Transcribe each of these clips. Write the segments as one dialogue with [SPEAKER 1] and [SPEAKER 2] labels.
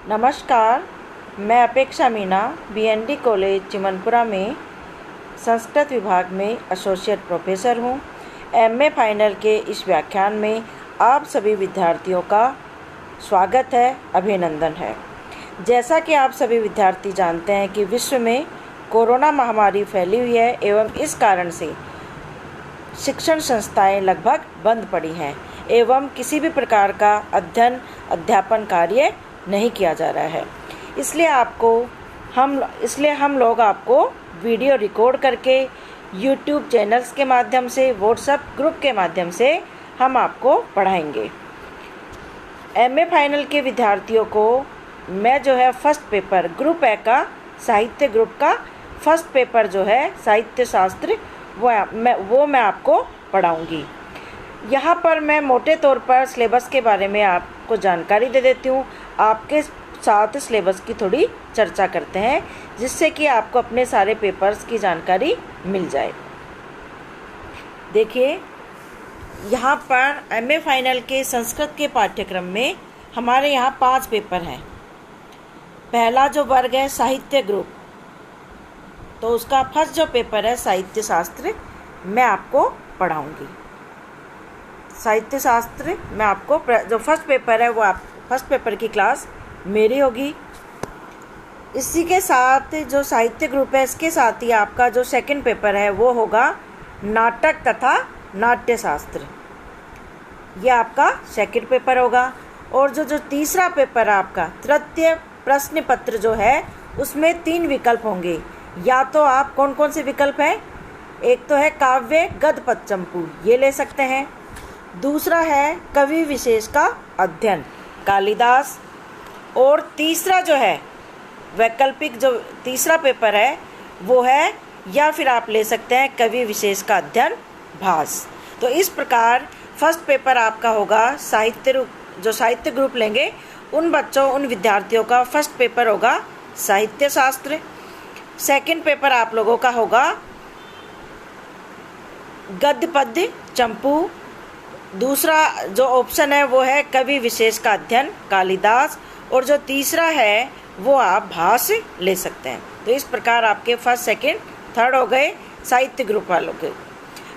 [SPEAKER 1] नमस्कार, मैं अपेक्षा मीना बीएनडी कॉलेज चिमनपुरा में संस्कृत विभाग में एसोसिएट प्रोफेसर हूँ। एमए फाइनल के इस व्याख्यान में आप सभी विद्यार्थियों का स्वागत है, अभिनंदन है। जैसा कि आप सभी विद्यार्थी जानते हैं कि विश्व में कोरोना महामारी फैली हुई है एवं इस कारण से शिक्षण संस्थाएं लगभग बंद पड़ी हैं एवं किसी भी प्रकार का अध्यापन कार्य नहीं किया जा रहा है। इसलिए हम लोग आपको वीडियो रिकॉर्ड करके यूट्यूब चैनल्स के माध्यम से, व्हाट्सएप ग्रुप के माध्यम से हम आपको पढ़ाएंगे। एमए फाइनल के विद्यार्थियों को मैं फर्स्ट पेपर ग्रुप ए का साहित्य ग्रुप का फर्स्ट पेपर साहित्य शास्त्र वो मैं आपको पढ़ाऊंगी। यहाँ पर मैं मोटे तौर पर सिलेबस के बारे में आपको जानकारी दे देती हूँ। आपके साथ सिलेबस की थोड़ी चर्चा करते हैं जिससे कि आपको अपने सारे पेपर्स की जानकारी मिल जाए। देखिए, यहाँ पर एमए फाइनल के संस्कृत के पाठ्यक्रम में हमारे यहाँ 5 पेपर हैं। पहला जो वर्ग है साहित्य ग्रुप, तो उसका फर्स्ट जो पेपर है साहित्य शास्त्र मैं आपको पढ़ाऊँगी। साहित्य शास्त्र में आपको जो फर्स्ट पेपर है वो फर्स्ट पेपर की क्लास मेरी होगी। इसी के साथ जो साहित्य ग्रुप है इसके साथ ही आपका जो सेकंड पेपर है वो होगा नाटक तथा नाट्य शास्त्र, ये आपका सेकंड पेपर होगा। और जो तीसरा पेपर है आपका तृतीय प्रश्न पत्र जो है उसमें 3 विकल्प होंगे। या तो आप कौन से विकल्प हैं, एक तो है काव्य गद्य पद चंपू, ये ले सकते हैं। दूसरा है कवि विशेष का अध्ययन कालिदास। और तीसरा जो है वैकल्पिक जो तीसरा पेपर है वो है, या फिर आप ले सकते हैं कवि विशेष का अध्ययन भास। तो इस प्रकार फर्स्ट पेपर आपका होगा साहित्य ग्रुप लेंगे उन विद्यार्थियों का फर्स्ट पेपर होगा साहित्य शास्त्र। सेकंड पेपर आप लोगों का होगा गद्य पद्य चंपू। दूसरा जो ऑप्शन है वो है कवि विशेष का अध्ययन कालिदास। और जो तीसरा है वो आप भास ले सकते हैं। तो इस प्रकार आपके फर्स्ट सेकंड थर्ड हो गए साहित्य ग्रुप वालों के।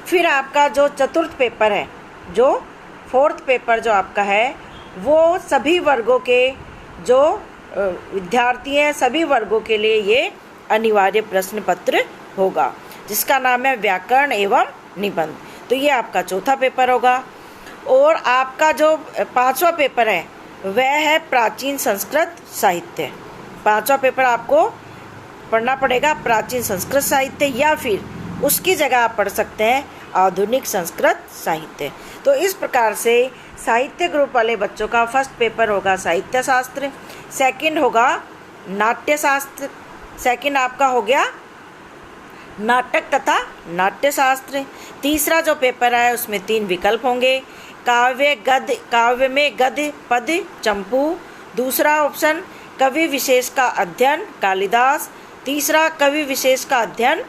[SPEAKER 1] फिर आपका जो चतुर्थ पेपर है, जो फोर्थ पेपर जो आपका है वो सभी वर्गों के जो विद्यार्थी हैं सभी वर्गों के लिए ये अनिवार्य प्रश्न पत्र होगा जिसका नाम है व्याकरण एवं निबंध। तो ये आपका चौथा पेपर होगा। और आपका जो 5वां पेपर है वह है प्राचीन संस्कृत साहित्य। 5वां पेपर आपको पढ़ना पड़ेगा प्राचीन संस्कृत साहित्य, या फिर उसकी जगह आप पढ़ सकते हैं आधुनिक संस्कृत साहित्य। तो इस प्रकार से साहित्य ग्रुप वाले बच्चों का फर्स्ट पेपर होगा साहित्य शास्त्र, सेकंड होगा नाट्य शास्त्र, सेकंड आपका हो गया नाटक तथा नाट्य शास्त्र। तीसरा जो पेपर है उसमें 3 विकल्प होंगे, काव्य में गद्य पद चंपू। दूसरा ऑप्शन कवि विशेष का अध्ययन कालिदास। तीसरा कवि विशेष का अध्ययन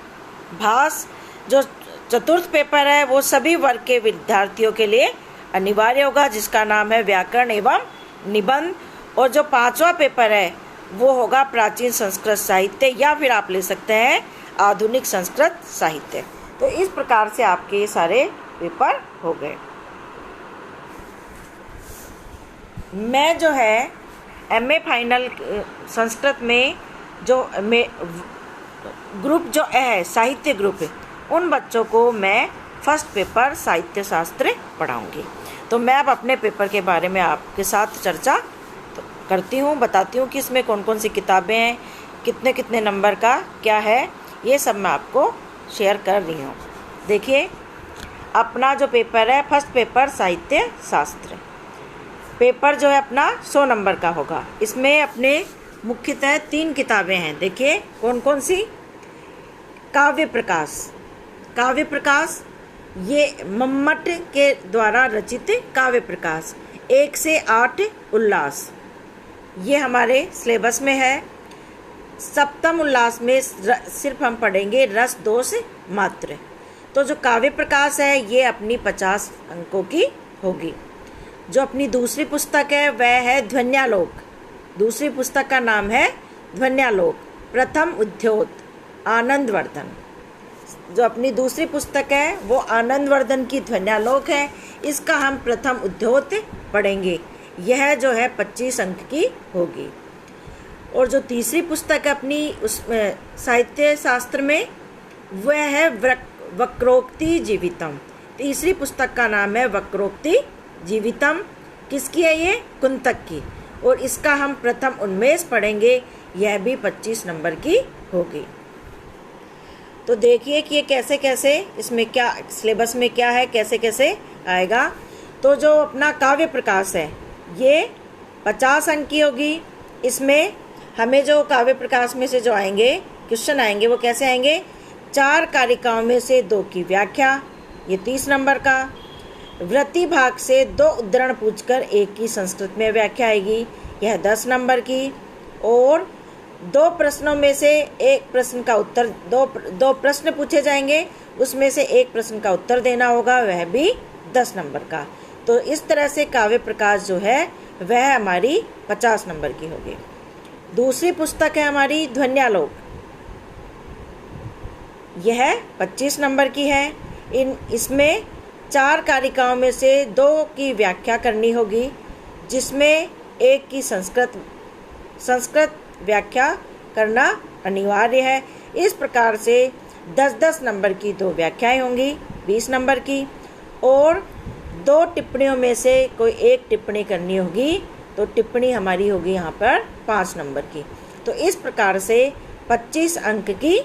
[SPEAKER 1] भास। जो चतुर्थ पेपर है वो सभी वर्ग के विद्यार्थियों के लिए अनिवार्य होगा जिसका नाम है व्याकरण एवं निबंध। और जो 5वां पेपर है वो होगा प्राचीन संस्कृत साहित्य, या फिर आप ले सकते हैं आधुनिक संस्कृत साहित्य। तो इस प्रकार से आपके सारे पेपर हो गए। मैं एमए फाइनल संस्कृत में ग्रुप जो है साहित्य ग्रुप, उन बच्चों को मैं फर्स्ट पेपर साहित्य शास्त्र पढ़ाऊंगी। तो मैं अब अपने पेपर के बारे में आपके साथ चर्चा करती हूँ, बताती हूँ कि इसमें कौन सी किताबें हैं, कितने नंबर का क्या है, ये सब मैं आपको शेयर कर रही हूँ। देखिए, अपना जो पेपर है फर्स्ट पेपर साहित्य शास्त्र, पेपर जो है अपना 100 नंबर का होगा। इसमें अपने मुख्यतः 3 किताबें हैं। देखिए कौन सी, काव्य प्रकाश ये मम्मट के द्वारा रचित काव्य प्रकाश। 1 से 8 उल्लास, ये हमारे सिलेबस में है। सप्तम उल्लास में सिर्फ हम पढ़ेंगे रस दोष मात्र। तो जो काव्य प्रकाश है ये अपनी 50 अंकों की होगी। जो अपनी दूसरी पुस्तक है वह है ध्वन्यालोक, दूसरी पुस्तक का नाम है ध्वन्यालोक, प्रथम उद्योत आनंदवर्धन। जो अपनी दूसरी पुस्तक है वो आनंदवर्धन की ध्वन्यालोक है, इसका हम प्रथम उद्योत पढ़ेंगे। यह जो है 25 अंक की होगी। और जो तीसरी पुस्तक है अपनी उसमें साहित्य शास्त्र में, वह है वक्रोक्ति जीवितम। तीसरी पुस्तक का नाम है वक्रोक्ति जीवितम। किसकी है ये? कुंतक की। और इसका हम प्रथम उन्मेष पढ़ेंगे, यह भी 25 नंबर की होगी। तो देखिए कि ये कैसे कैसे इसमें क्या सिलेबस में क्या है, कैसे कैसे आएगा। तो जो अपना काव्य प्रकाश है ये 50 अंक की होगी। इसमें हमें जो काव्य प्रकाश में से जो आएंगे क्वेश्चन आएंगे वो कैसे आएंगे? 4 कारिकाओं में से 2 की व्याख्या, ये 30 नंबर का। वृत्ति भाग से 2 उद्धरण पूछकर 1 की संस्कृत में व्याख्या आएगी, यह 10 नंबर की। और 2 प्रश्नों में से 1 प्रश्न का उत्तर, दो प्रश्न पूछे जाएंगे, उसमें से 1 प्रश्न का उत्तर देना होगा, वह भी 10 नंबर का। तो इस तरह से काव्य प्रकाश जो है वह हमारी 50 नंबर की होगी। दूसरी पुस्तक है हमारी ध्वन्यालोक, यह 25 नंबर की है। इसमें 4 कारिकाओं में से 2 की व्याख्या करनी होगी, जिसमें 1 की संस्कृत व्याख्या करना अनिवार्य है। इस प्रकार से 10-10 नंबर की 2 व्याख्याएं होंगी, 20 नंबर की। और 2 टिप्पणियों में से कोई 1 टिप्पणी करनी होगी, तो टिप्पणी हमारी होगी यहाँ पर 5 नंबर की। तो इस प्रकार से 25 अंक की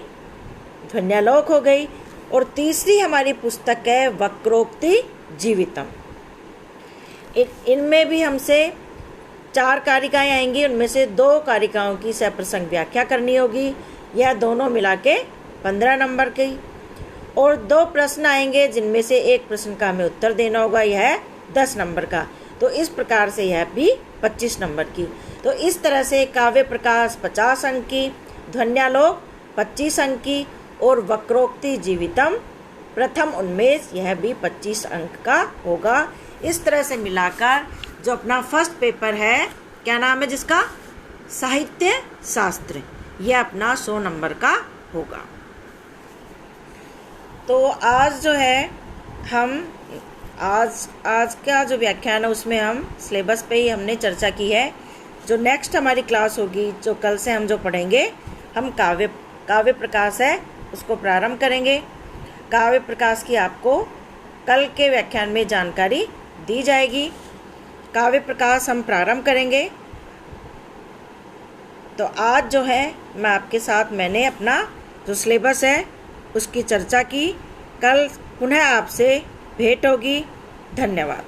[SPEAKER 1] ध्वन्यालोक हो गई। और तीसरी हमारी पुस्तक है वक्रोक्ति जीवितम। इनमें भी हमसे 4 कारिकाएं आएंगी, उनमें से 2 कारिकाओं की सप्रसंग व्याख्या करनी होगी, यह दोनों मिला के 15 नंबर की। और 2 प्रश्न आएंगे, जिनमें से 1 प्रश्न का हमें उत्तर देना होगा, यह है 10 नंबर का। तो इस प्रकार से यह भी 25 नंबर की। तो इस तरह से काव्य प्रकाश 50 अंक की, ध्वन्यालोक 25 अंक की और वक्रोक्ति जीवितम प्रथम उन्मेष यह भी 25 अंक का होगा। इस तरह से मिलाकर जो अपना फर्स्ट पेपर है, क्या नाम है जिसका? साहित्य शास्त्र, यह अपना 100 नंबर का होगा। तो आज जो है हम आज का जो व्याख्यान है उसमें हम सिलेबस पे ही हमने चर्चा की है। जो नेक्स्ट हमारी क्लास होगी, जो कल से हम जो पढ़ेंगे, हम काव्य प्रकाश है उसको प्रारंभ करेंगे। काव्य प्रकाश की आपको कल के व्याख्यान में जानकारी दी जाएगी। काव्य प्रकाश हम प्रारंभ करेंगे। तो आज जो है मैं आपके साथ मैंने अपना जो सिलेबस है उसकी चर्चा की। कल पुनः आपसे भेंट होगी। धन्यवाद।